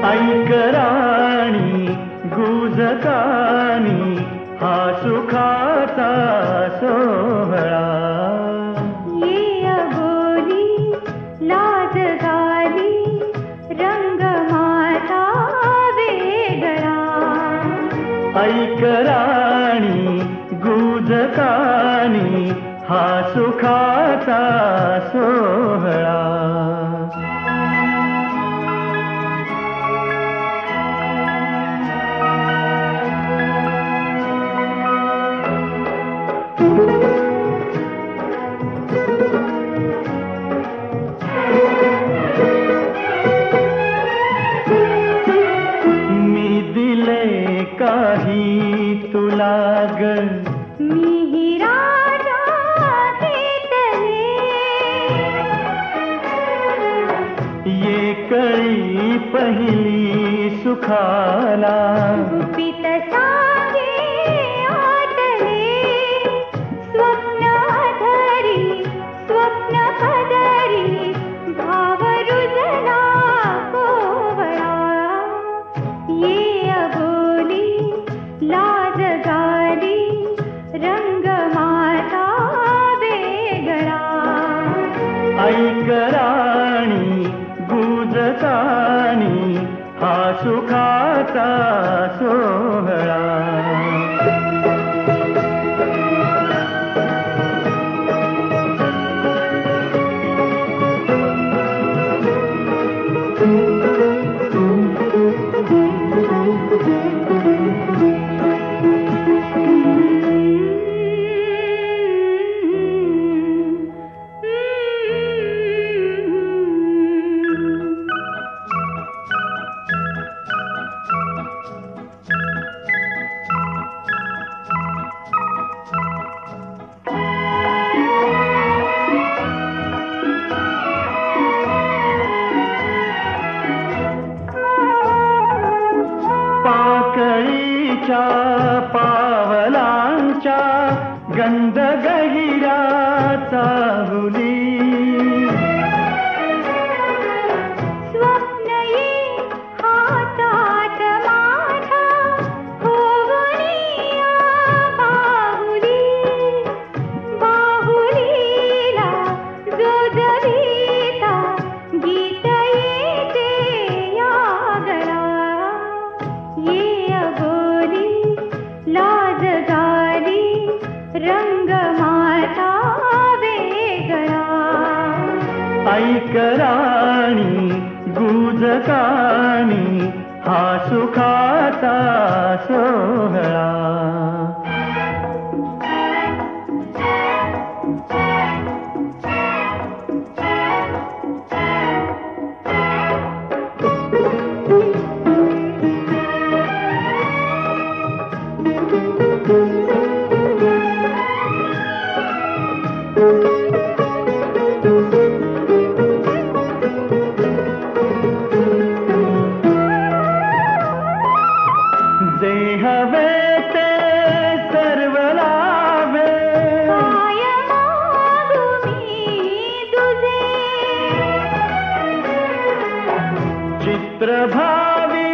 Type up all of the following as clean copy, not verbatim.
ऐक राणी गुजकानी हा सुखाचा सोहळा। ये अबोली लाज झाली रंग माझा वेगळा। ऐक राणी गुजकानी हा सुखाचा सोहळा। मी दिले काही तुला ग, मीही राजा घेतले। ये कळी पहिली सुखाला, गुपित सांगे आटले। स्वप्न धरी स्वप्न पदरी भाव रुजला कोवळा। ये अबोली लाज झाली रंग माझा वेगळा। ऐक राणी गुजकानी हा सुखाचा सोहळा। पाकळीच्या पावलांच्या गंध गहिरा चाहुली। स्वप्न ये हातात माझ्या होवणीया बाहुली। बाहुलीला जोजविता गीत येते या गळा। ये अबोली लाज झाली रंग माझा वेगळा। ऐक राणी गुजकानी हा सुखाचा सोहळा। जे हवे ते सर्व लाभे, काय मागू मी तुझे। चित्रभावी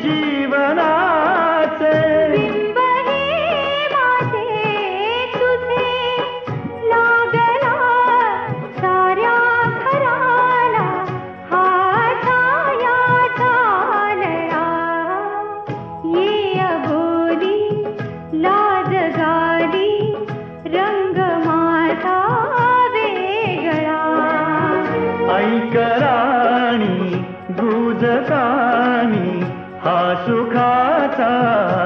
जीवनाचे बिंब हे माझे तुझे। लागला साऱ्या घराला हा छायाचा लळा। ये अबोली लाज झाली रंग माझा वेगळा। ऐक राणी गुजकानी हा सुखाचा